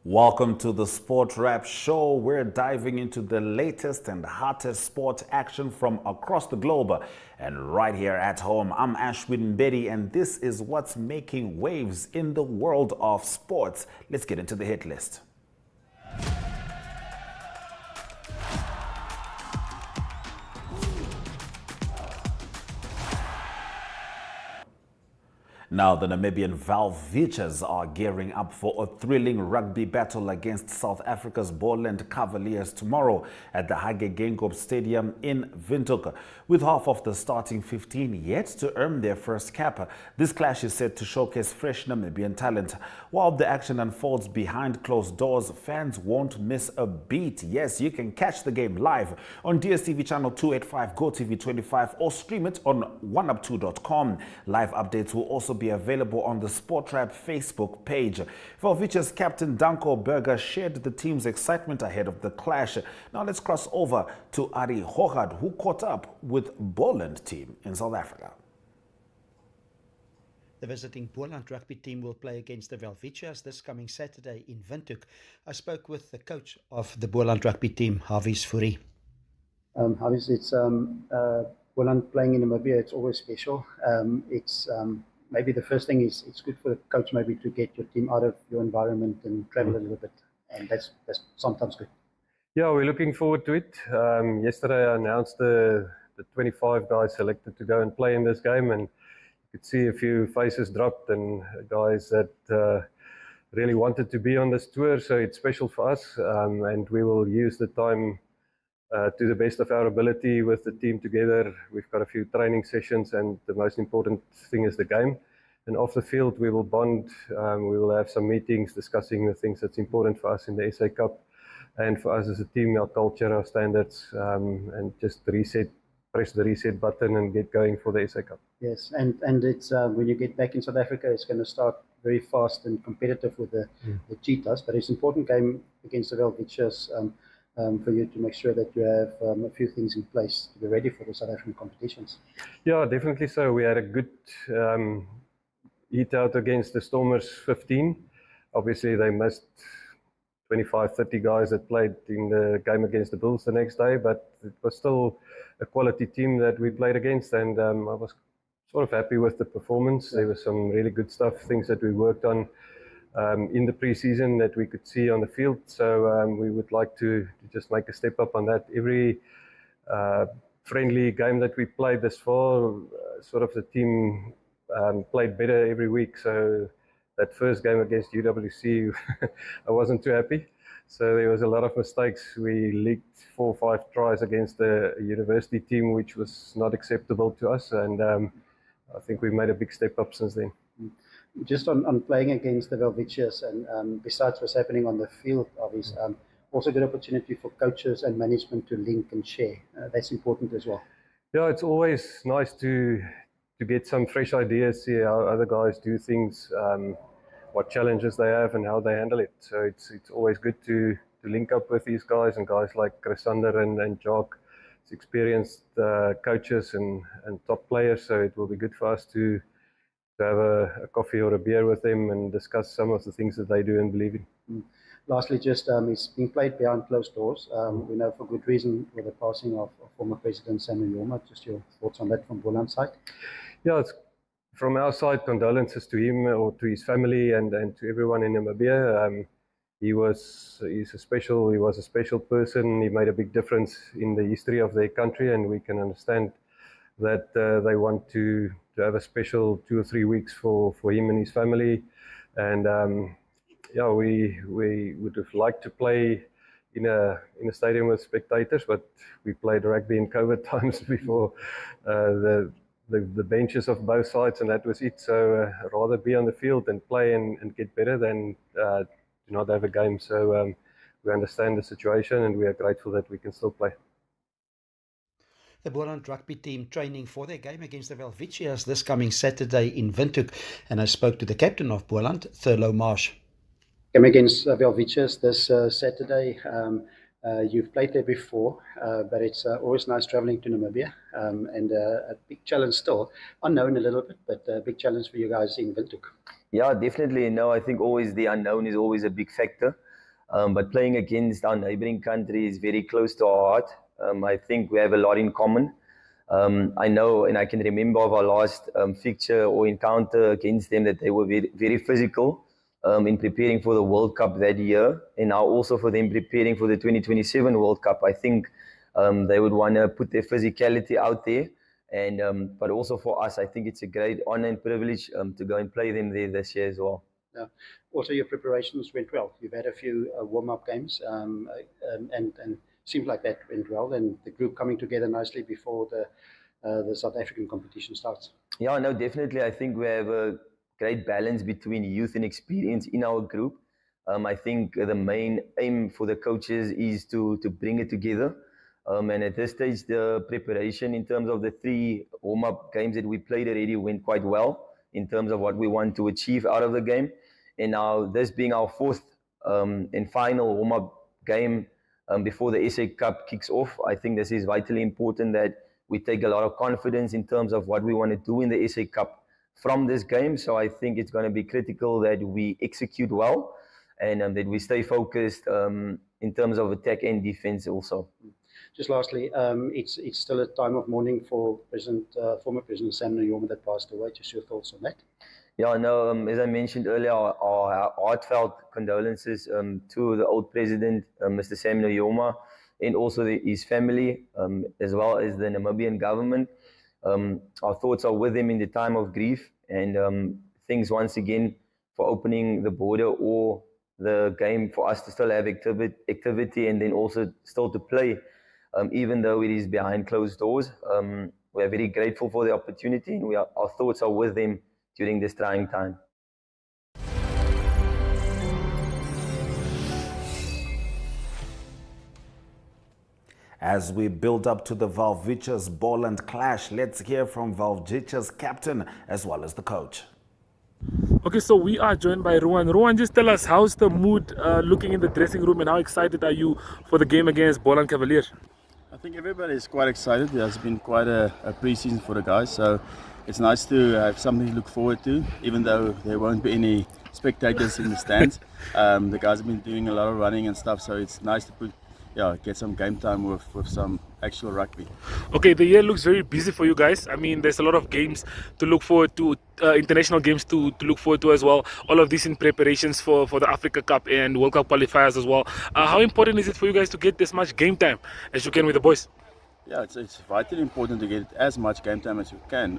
Welcome to the Sport Wrap Show. We're diving into the latest and hottest sport action from across the globe. And right here at home, I'm Ashwin Betty, and this is what's making waves in the world of sports. Let's get into the hit list. Now, the Namibian Welwitschias are gearing up for a thrilling rugby battle against South Africa's Boland Kavaliers tomorrow at the Hage Geingob Stadium in Windhoek. With half of the starting 15 yet to earn their first cap, this clash is set to showcase fresh Namibian talent. While the action unfolds behind closed doors, fans won't miss a beat. Yes, you can catch the game live on DSTV channel 285, GoTV 25, or stream it on oneup2.com. Live updates will also be available on the Sport Wrap Facebook page. Welwitschias captain Danko Berger shared the team's excitement ahead of the clash. Now let's cross over to Ari Hogard, who caught up with Boland team in South Africa. The visiting Boland rugby team will play against the Welwitschias this coming Saturday in Windhoek. I spoke with the coach of the Boland rugby team, Havis Fourie. Obviously, it's Boland playing in Namibia. It's always special. Maybe the first thing is it's good for the coach maybe to get your team out of your environment and travel a little bit, and that's sometimes good. Yeah, we're looking forward to it. Yesterday I announced the 25 guys selected to go and play in this game, and you could see a few faces dropped and guys that really wanted to be on this tour, so it's special for us, and we will use the time to the best of our ability with the team together. We've got a few training sessions, and the most important thing is the game. And off the field, we will bond. We will have some meetings discussing the things that's important for us in the SA Cup, and for us as a team, our culture, our standards, and just press the reset button and get going for the SA Cup. Yes, and it's when you get back in South Africa, it's going to start very fast and competitive with the Cheetahs. But it's an important game against the Welwitschias. For you to make sure that you have a few things in place to be ready for the South African competitions. Yeah, definitely so. We had a good heat out against the Stormers 15. Obviously, they missed 25, 30 guys that played in the game against the Bulls the next day, but it was still a quality team that we played against, and I was sort of happy with the performance. There was some really good stuff, things that we worked on in the preseason that we could see on the field. So we would like to just make a step up on that. Every friendly game that we played this fall, sort of the team played better every week. So that first game against UWC, I wasn't too happy. So there was a lot of mistakes. We leaked 4 or 5 tries against a university team, which was not acceptable to us. And I think we've made a big step up since then. Just on playing against the Welwitschias, and besides what's happening on the field, obviously, also good opportunity for coaches and management to link and share. That's important as well. Yeah, it's always nice to get some fresh ideas, see how other guys do things, what challenges they have and how they handle it. So it's always good to link up with these guys, and guys like Chrysander and Jock. It's experienced coaches and top players, so it will be good for us to have a coffee or a beer with them and discuss some of the things that they do and believe in. Lastly, just it's being played behind closed doors. We know for good reason with the passing of former President Samuel Yoma. Just your thoughts on that from Boland's side? Yeah, it's, from our side, condolences to him or to his family and to everyone in Namibia. He was a special person. He made a big difference in the history of their country, and we can understand that they want to have a special 2 or 3 weeks for him and his family. And yeah, we would have liked to play in a stadium with spectators, but we played rugby in COVID times before the benches of both sides, and that was it. So rather be on the field and play and get better than do not have a game. So we understand the situation, and we are grateful that we can still play. The Boland rugby team training for their game against the Welwitschias this coming Saturday in Windhoek, and I spoke to the captain of Boland, Thurlow Marsh. Game against Welwitschias this Saturday. You've played there before, but it's always nice traveling to Namibia, and a big challenge still, unknown a little bit, but a big challenge for you guys in Windhoek. Yeah, definitely. No, I think always the unknown is always a big factor. But playing against our neighboring country is very close to our heart. I think we have a lot in common. I know and I can remember of our last fixture or encounter against them that they were very, very physical in preparing for the World Cup that year, and now also for them preparing for the 2027 World Cup. I think they would want to put their physicality out there, and but also for us, I think it's a great honor and privilege to go and play them there this year as well. Yeah. Also, your preparations went well. You've had a few warm-up games, and seems like that went well. And the group coming together nicely before the South African competition starts. Yeah, no, definitely. I think we have a great balance between youth and experience in our group. I think the main aim for the coaches is to bring it together. And at this stage, the preparation in terms of the 3 warm-up games that we played already went quite well in terms of what we want to achieve out of the game. And now this being our 4th and final warm-up game before the SA Cup kicks off, I think this is vitally important that we take a lot of confidence in terms of what we want to do in the SA Cup from this game. So I think it's going to be critical that we execute well and that we stay focused in terms of attack and defense also. Just lastly, it's still a time of mourning for former President Sam Nujoma that passed away. Just your thoughts on that? Yeah, no, as I mentioned earlier, our heartfelt condolences to the old president, Mr. Sam Nujoma, and also his family, as well as the Namibian government. Our thoughts are with him in the time of grief, and thanks once again for opening the border or the game for us to still have activity and then also still to play, even though it is behind closed doors. We are very grateful for the opportunity, and our thoughts are with them during this trying time. As we build up to the Welwitschias Boland clash, let's hear from Welwitschias captain as well as the coach. Okay, so we are joined by Rowan. Rowan, just tell us, how's the mood looking in the dressing room, and how excited are you for the game against Boland Kavaliers? I think everybody is quite excited. It has been quite a pre-season for the guys, so it's nice to have something to look forward to, even though there won't be any spectators in the stands. The guys have been doing a lot of running and stuff, so it's nice to get some game time with some actual rugby. Okay, the year looks very busy for you guys. I mean, there's a lot of games to look forward to, international games to look forward to as well. All of this in preparations for the Africa Cup and World Cup qualifiers as well. How important is it for you guys to get this much game time as you can with the boys? Yeah, it's vitally important to get as much game time as we can.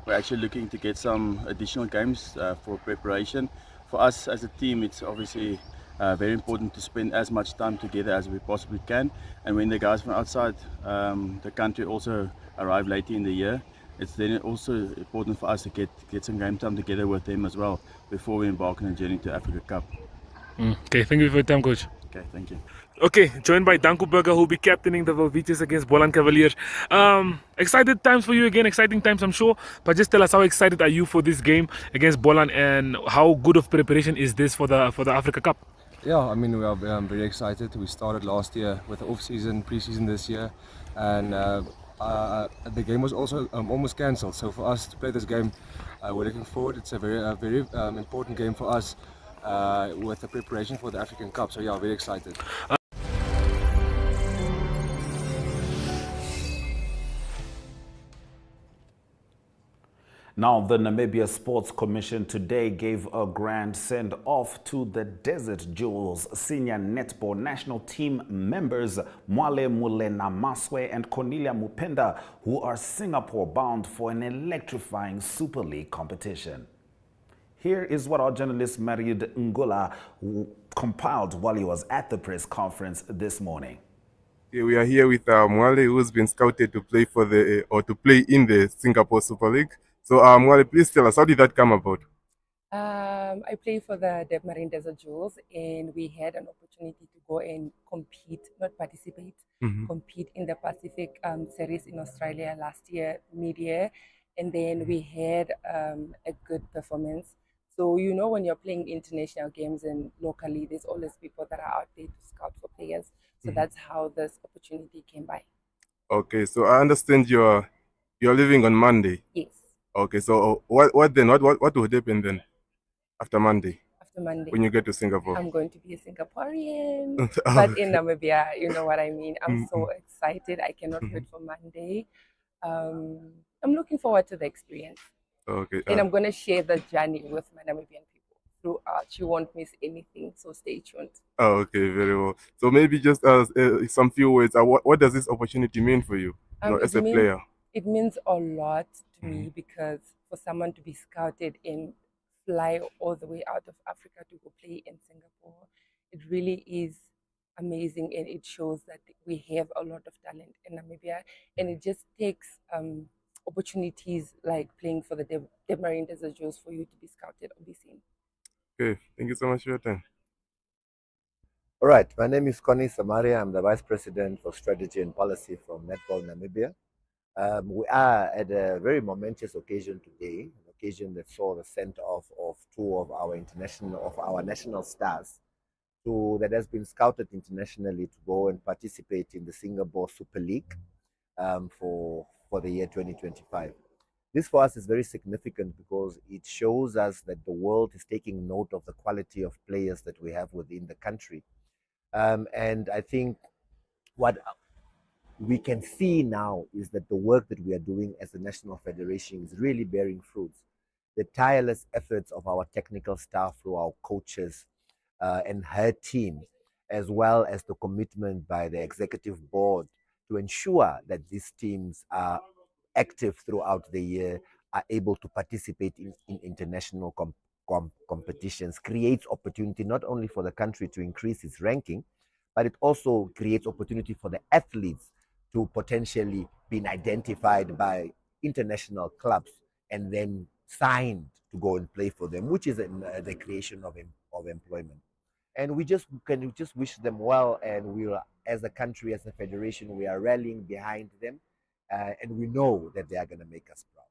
We're actually looking to get some additional games for preparation. For us as a team, it's obviously very important to spend as much time together as we possibly can. And when the guys from outside the country also arrive later in the year, it's then also important for us to get some game time together with them as well before we embark on a journey to Africa Cup. Okay, thank you for your time, coach. Okay, thank you. Okay, joined by Danko Burger, who will be captaining the Welwitschias against Boland Kavaliers. Excited times for you again, exciting times I'm sure, but just tell us, how excited are you for this game against Boland, and how good of preparation is this for the Africa Cup? Yeah, I mean, we are very excited. We started last year with the off-season, pre-season this year, and the game was also almost cancelled. So for us to play this game, we're looking forward. It's a very important game for us with the preparation for the African Cup. So yeah, very excited. Now, the Namibia Sports Commission today gave a grand send-off to the Desert Jewels senior netball national team members Mwale Mulena Maswe and Cornelia Mupenda, who are Singapore-bound for an electrifying Super League competition. Here is what our journalist Mariud Ngula compiled while he was at the press conference this morning. We are here with Mwale, who's been scouted to play to play in the Singapore Super League. So, Mwale, please tell us, how did that come about? I play for the Marine Desert Jewels, and we had an opportunity to go and compete, not participate, compete in the Pacific Series in Australia last year, mid-year, and then we had a good performance. So, you know, when you're playing international games and locally, there's always people that are out there to scout for players. So that's how this opportunity came by. Okay, so I understand you're leaving on Monday. Yes. Okay, so what then? What would happen then after Monday? After after Monday. When you get to Singapore? I'm going to be a Singaporean, Oh, but in Namibia, you know what I mean. I'm so Mm-mm. excited. I cannot wait for Monday. I'm looking forward to the experience. Okay. And I'm going to share the journey with my Namibian people throughout. You won't miss anything, so stay tuned. Oh, okay, very well. So maybe just some few words. What does this opportunity mean for you, as a player? It means a lot to me because for someone to be scouted and fly all the way out of Africa to go play in Singapore, it really is amazing, and it shows that we have a lot of talent in Namibia, and it just takes opportunities like playing for the Debmarine Desert Jewels for you to be scouted or be seen. Okay, thank you so much for your time. All right, my name is Connie Samaria. I'm the Vice President for Strategy and Policy from Netball Namibia. We are at a very momentous occasion today, an occasion that saw the send-off of two of our national stars, that has been scouted internationally to go and participate in the Singapore Super League for the year 2025. This for us is very significant because it shows us that the world is taking note of the quality of players that we have within the country. And I think what we can see now is that the work that we are doing as a national federation is really bearing fruits. The tireless efforts of our technical staff, through our coaches and her team, as well as the commitment by the executive board to ensure that these teams are active throughout the year, are able to participate in international competitions, creates opportunity not only for the country to increase its ranking, but it also creates opportunity for the athletes to potentially be identified by international clubs and then signed to go and play for them, which is the creation of employment. And we just wish them well, and we are, as a country, as a federation, we are rallying behind them, and we know that they are going to make us proud.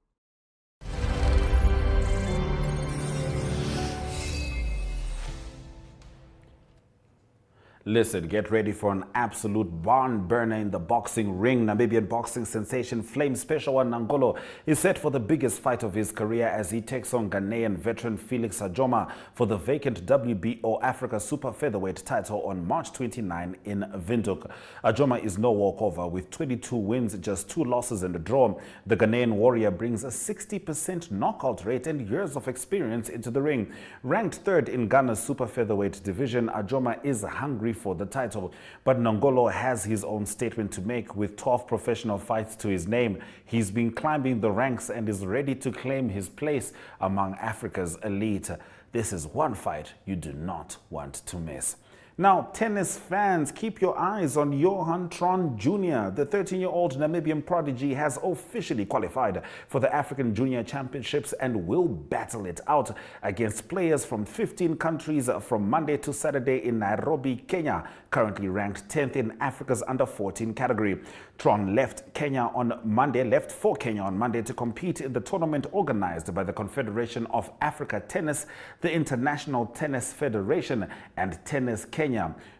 Listen, get ready for an absolute barn burner in the boxing ring. Namibian boxing sensation Flame Special One Nangolo is set for the biggest fight of his career as he takes on Ghanaian veteran Felix Ajoma for the vacant WBO Africa Super Featherweight title on March 29 in Windhoek. Ajoma is no walkover with 22 wins, just 2 losses and a draw. The Ghanaian warrior brings a 60% knockout rate and years of experience into the ring. Ranked 3rd in Ghana's Super Featherweight division, Ajoma is hungry for the title, but Nangolo has his own statement to make. With 12 professional fights to his name, he's been climbing the ranks and is ready to claim his place among Africa's elite. This is one fight you do not want to miss. Now, tennis fans, keep your eyes on Johan Tron Jr. The 13-year-old Namibian prodigy has officially qualified for the African Junior Championships and will battle it out against players from 15 countries from Monday to Saturday in Nairobi, Kenya, currently ranked 10th in Africa's under-14 category. Tron left for Kenya on Monday to compete in the tournament organized by the Confederation of Africa Tennis, the International Tennis Federation, and Tennis Kenya.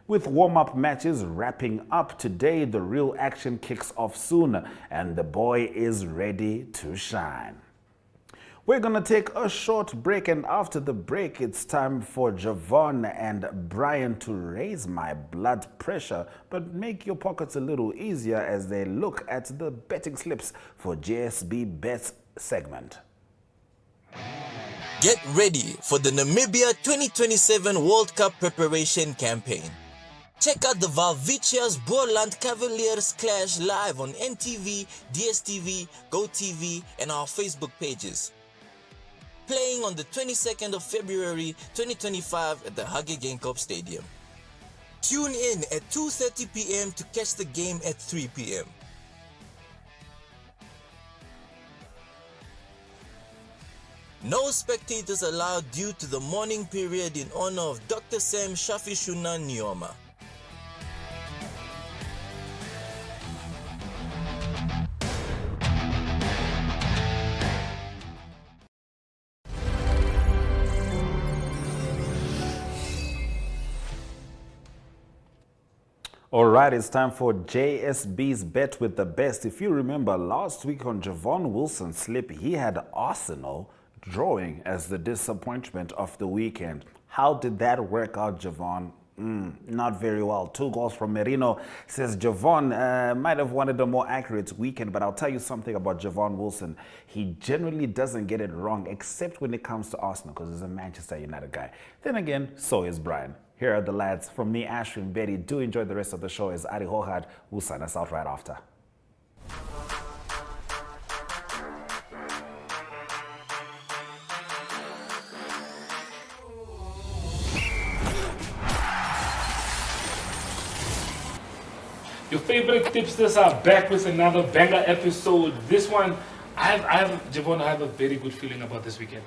With warm-up matches wrapping up today, the real action kicks off soon, and the boy is ready to shine. We're going to take a short break, and after the break, it's time for Javon and Brian to raise my blood pressure, but make your pockets a little easier as they look at the betting slips for JSB Bets segment. Get ready for the Namibia 2027 World Cup preparation campaign. Check out the Welwitschias Boland Kavaliers clash live on NTV, DSTV, GoTV, and our Facebook pages. Playing on the 22nd of February 2025 at the Hage Geingob Stadium. Tune in at 2:30 p.m. to catch the game at 3 p.m. No spectators allowed due to the mourning period in honor of Dr. Sam Shafishuna Nyoma. All right, it's time for JSB's Bet with the Best. If you remember last week on Javon Wilson's slip, he had Arsenal drawing as the disappointment of the weekend. How did that work out, Javon? Not very well. 2 goals from Merino. Says Javon might have wanted a more accurate weekend, but I'll tell you something about Javon Wilson. He generally doesn't get it wrong, except when it comes to Arsenal, because he's a Manchester United guy. Then again, so is Brian. Here are the lads. From me, Ashley and Betty. Do enjoy the rest of the show as Ari Hohad will sign us out right after. Your favorite tipsters are back with another banger episode. This one, Javon, I have a very good feeling about this weekend.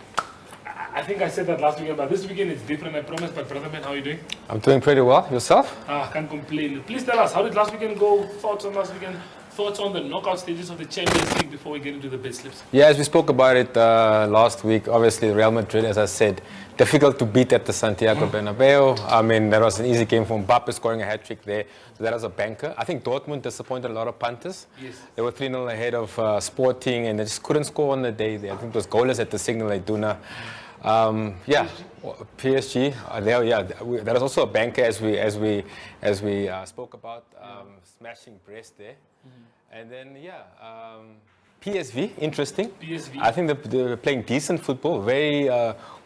I think I said that last weekend, but this weekend it's different, I promise. But brother man, how are you doing? I'm doing pretty well. Yourself? Can't complain. Please tell us, how did last weekend go? Thoughts on last weekend? Thoughts on the knockout stages of the Champions League before we get into the bed slips? Yeah, as we spoke about it last week, obviously Real Madrid, as I said, difficult to beat at the Santiago Bernabeu. I mean, that was an easy game for Mbappe scoring a hat-trick there. So that was a banker. I think Dortmund disappointed a lot of punters. Yes. They were 3-0 ahead of Sporting, and they just couldn't score on the day there. I think it was goalless at the Signal Iduna. PSG. That was also a banker as we spoke about, smashing Brest there, and then PSV, interesting. PSV. I think they're playing decent football, very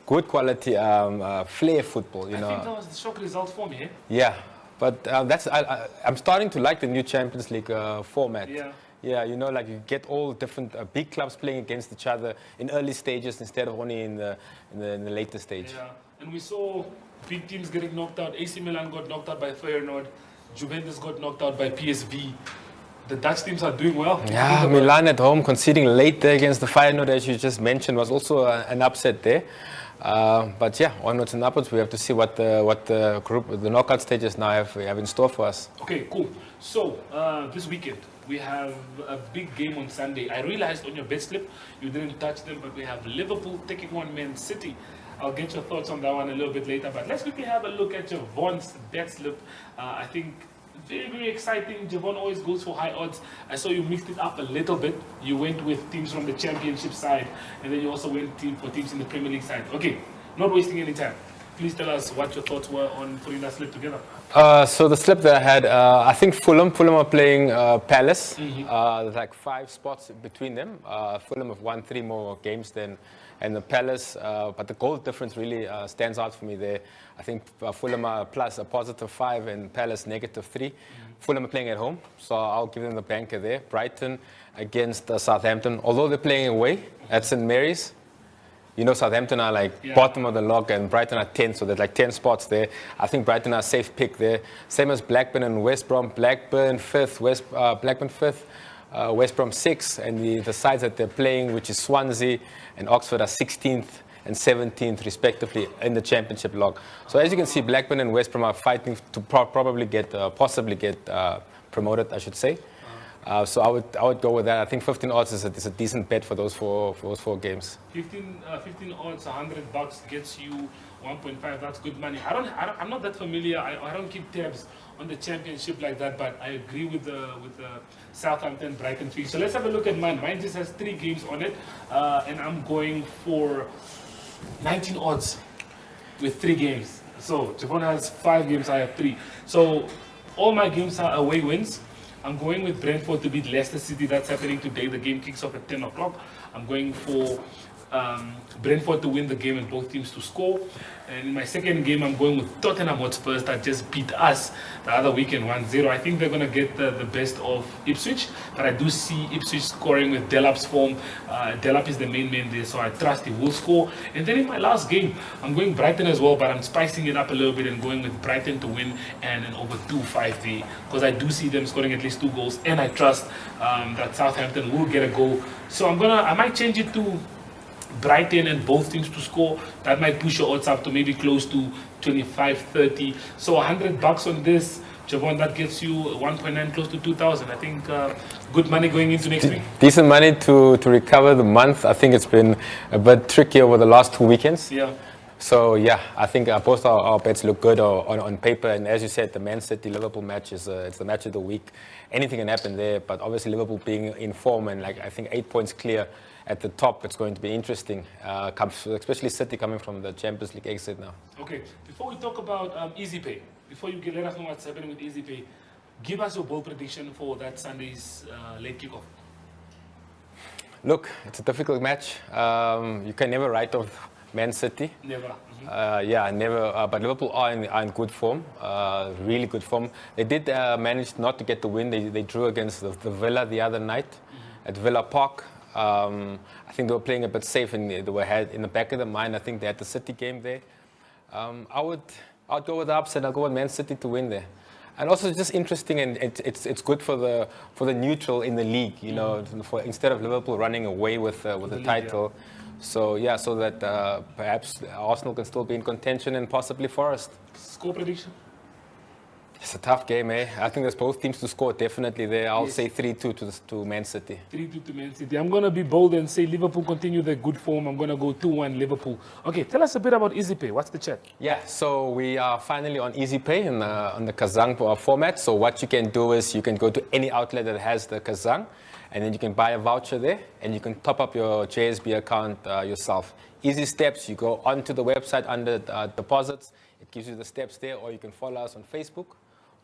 good quality flair football. I think that was the shock result for me. Yeah, but I'm starting to like the new Champions League format. Yeah, you know, like you get all different big clubs playing against each other in early stages instead of only in the later stage. Yeah, and we saw big teams getting knocked out. AC Milan got knocked out by Feyenoord. Juventus got knocked out by PSV. The Dutch teams are doing well. Yeah, Milan at home conceding late there against the Feyenoord, as you just mentioned, was also an upset there. But yeah, onwards and upwards, we have to see what the group, the knockout stages now have in store for us. Okay, cool. So this weekend we have a big game on Sunday. I realized on your bet slip you didn't touch them, but we have Liverpool taking on Man City. I'll get your thoughts on that one a little bit later. But let's quickly have a look at Javon's bet slip. I think very, very exciting. Javon always goes for high odds. I saw you mixed it up a little bit. You went with teams from the Championship side, and then you also went for teams in the Premier League side. Okay, not wasting any time. Please tell us what your thoughts were on putting that slip together. So the slip that I had, I think Fulham are playing Palace. There's like 5 spots between them. Fulham have won 3 more games than the Palace, but the goal difference really stands out for me there. I think Fulham are plus a +5 and Palace -3. Fulham are playing at home, so I'll give them the banker there. Brighton against Southampton, although they're playing away at St. Mary's. You know, Southampton are like bottom of the log and Brighton are 10, so there's like 10 spots there. I think Brighton are a safe pick there. Same as Blackburn and West Brom. Blackburn 5th, Blackburn 5th, West Brom 6th, and the sides that they're playing, which is Swansea and Oxford, are 16th and 17th respectively in the Championship log. So as you can see, Blackburn and West Brom are fighting to possibly get promoted, I should say. So I would go with that. I think 15 odds is a decent bet for those four games. 15 odds, $100 gets you 1.5. That's good money. I'm not that familiar. I don't keep tabs on the Championship like that, but I agree with the Southampton Brighton fee. So let's have a look at mine. Mine just has 3 games on it, and I'm going for 19 odds with 3 games. So Javon has 5 games. I have 3. So all my games are away wins. I'm going with Brentford to beat Leicester City. That's happening today. The game kicks off at 10 o'clock. I'm going for Brentford to win the game and both teams to score. And in my second game, I'm going with Tottenham Hotspurs that just beat us the other weekend 1-0. I think they're going to get the best of Ipswich, but I do see Ipswich scoring with Delap's form. Delap is the main man there, so I trust he will score. And then in my last game, I'm going Brighton as well, but I'm spicing it up a little bit and going with Brighton to win and an over 2.5 there, because I do see them scoring at least 2 goals, and I trust that Southampton will get a goal. So I might change it to Brighton and both teams to score. That might push your odds up to maybe close to 25-30. So $100 on this, Javon, that gets you 1.9, close to 2,000. I think good money going into next week. Decent money to recover the month. I think it's been a bit tricky over the last 2 weekends. Yeah. So yeah, I think both our bets look good on paper. And as you said, the Man City Liverpool match is it's the match of the week. Anything can happen there, but obviously Liverpool being in form and like I think 8 points clear at the top, it's going to be interesting, especially City coming from the Champions League exit now. Okay, before we talk about Easy Pay, before you let us know what's happening with Easy Pay, give us your bold prediction for that Sunday's late kickoff. Look, it's a difficult match. You can never write off Man City. Never. Yeah, never. But Liverpool are in good form, really good form. They did manage not to get the win. They drew against the Villa the other night at Villa Park. I think they were playing a bit safe, and they had in the back of their mind, I think they had the City game there. I'd go with the upset. I'll go with Man City to win there. And also, it's just interesting, and it's good for the neutral in the league. You know, instead of Liverpool running away with the title. Yeah. So yeah, so that perhaps Arsenal can still be in contention and possibly Forest. Score prediction? It's a tough game, eh? I think there's both teams to score definitely there. I'll say 3-2 to Man City. 3-2 to Man City. I'm going to be bold and say Liverpool continue their good form. I'm going to go 2-1 Liverpool. Okay, tell us a bit about Easy Pay. What's the chat? Yeah, so we are finally on Easy Pay on the Kazang format. So what you can do is you can go to any outlet that has the Kazang, and then you can buy a voucher there, and you can top up your JSB account yourself. Easy steps, you go onto the website under deposits. It gives you the steps there, or you can follow us on Facebook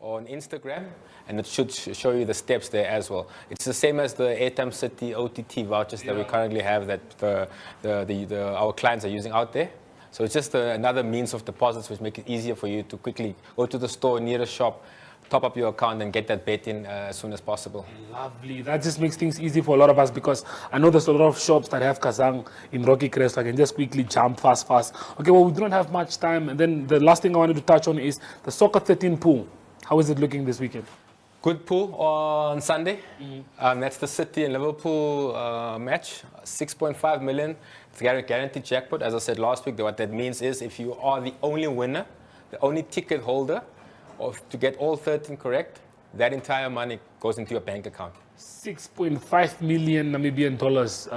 or on Instagram, and it should show you the steps there as well. It's the same as the Airtime City OTT vouchers that we currently have that our clients are using out there. So it's just another means of deposits which make it easier for you to quickly go to the store, near a shop, top up your account and get that bet in as soon as possible. Lovely. That just makes things easy for a lot of us, because I know there's a lot of shops that have Kazang in Rocky Crest. So I can just quickly jump fast. Okay, well, we don't have much time. And then the last thing I wanted to touch on is the Soccer 13 pool. How is it looking this weekend? Good pool on Sunday. That's the City and Liverpool match. 6.5 million. It's guaranteed jackpot. As I said last week, what that means is if you are the only winner, the only ticket holder, to get all 13 correct, that entire money goes into your bank account. 6.5 million Namibian dollars.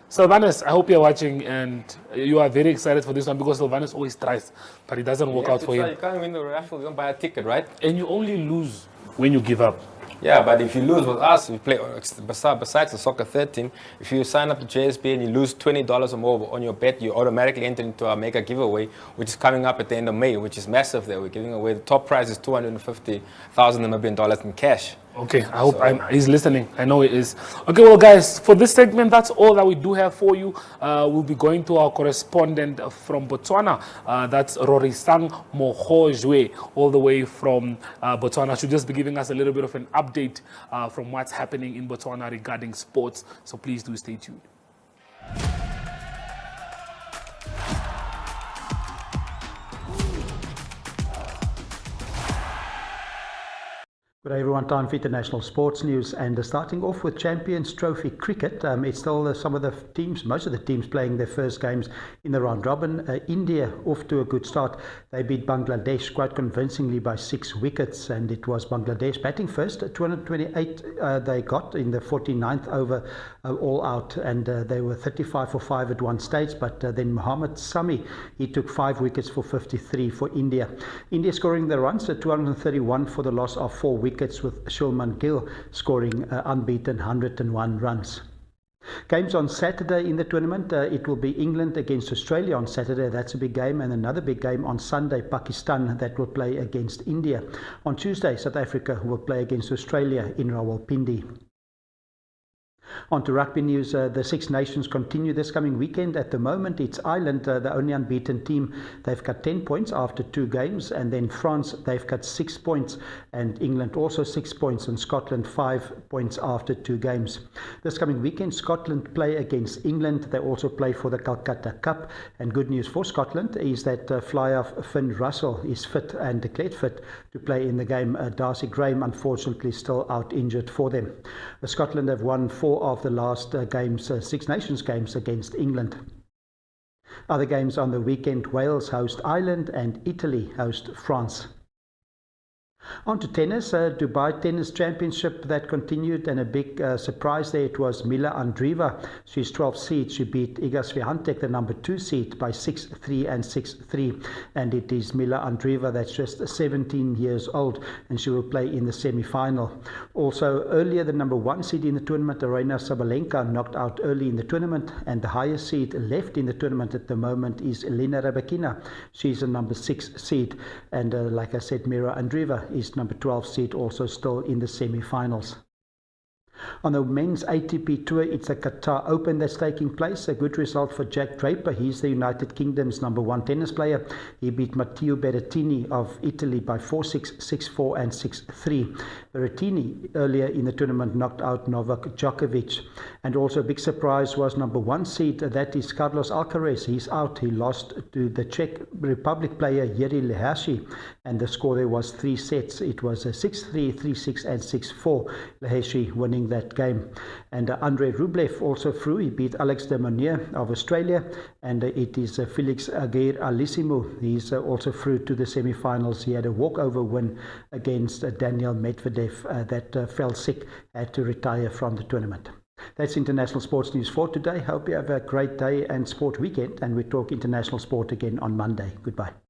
Sylvanus, I hope you're watching and you are very excited for this one, because Sylvanus always tries, but it doesn't work out for him. You can't win the raffle, you don't buy a ticket, right? And you only lose when you give up. Yeah, but if you lose with us, you play besides the Soccer 13, if you sign up to JSB and you lose $20 or more on your bet, you automatically enter into our mega giveaway, which is coming up at the end of May, which is massive there. We're giving away, the top prize is 250,000 Namibian dollars in cash. Okay, I hope he's listening. I know he is. Okay, well, guys, for this segment, that's all that we do have for you. We'll be going to our correspondent from Botswana. That's Rorisang Mohojwe, all the way from Botswana. She'll just be giving us a little bit of an update from what's happening in Botswana regarding sports. So please do stay tuned. Good day everyone, time for international sports news, and starting off with Champions Trophy cricket. It's still some of the teams, most of the teams playing their first games in the round robin. India off to a good start. They beat Bangladesh quite convincingly by 6 wickets, and it was Bangladesh batting first. 228 they got in the 49th over, all out, and they were 35 for 5 at one stage, but then Mohammad Sami, he took 5 wickets for 53 for India. India scoring the runs at 231 for the loss of 4 wickets, with Shulman Gill scoring unbeaten 101 runs. Games on Saturday in the tournament. It will be England against Australia on Saturday. That's a big game. And another big game on Sunday, Pakistan, that will play against India. On Tuesday, South Africa will play against Australia in Rawalpindi. On to rugby news. The Six Nations continue this coming weekend. At the moment, it's Ireland, the only unbeaten team. They've got 10 points after 2 games. And then France, they've got 6 points. And England also 6 points. And Scotland 5 points after 2 games. This coming weekend, Scotland play against England. They also play for the Calcutta Cup. And good news for Scotland is that flyer Finn Russell is fit and declared fit to play in the game. Darcy Graham, unfortunately, still out injured for them. Scotland have won 4 of the last games, Six Nations games against England. Other games on the weekend: Wales host Ireland and Italy host France. On to tennis, Dubai Tennis Championship that continued, and a big surprise there. It was Mila Andreeva. She's 12th seed. She beat Iga Swiatek, the number 2 seed, by 6-3 and 6-3. And it is Mila Andreeva that's just 17 years old, and she will play in the semi-final. Also, earlier, the number 1 seed in the tournament, Aryna Sabalenka, knocked out early in the tournament, and the highest seed left in the tournament at the moment is Elena Rybakina. She's a number 6 seed, and like I said, Mila Andreeva is number 12 seed, also still in the semi-finals. On the men's ATP Tour, it's the Qatar Open that's taking place. A good result for Jack Draper. He's the United Kingdom's number 1 tennis player. He beat Matteo Berrettini of Italy by 4-6, 6-4 and 6-3. Berrettini earlier in the tournament knocked out Novak Djokovic. And also a big surprise was number 1 seed, that is Carlos Alcaraz. He's out. He lost to the Czech Republic player Jiří Lehaši, and the score there was 3 sets. It was 6-3, 3-6 and 6-4. Lehaši winning that game. And Andrei Rublev also through. He beat Alex de Minaur of Australia, and it is Felix Auger-Aliassime. He's also through to the semi-finals. He had a walkover win against Daniel Medvedev that fell sick, had to retire from the tournament. That's international sports news for today. Hope you have a great day and sport weekend, and we talk international sport again on Monday. Goodbye.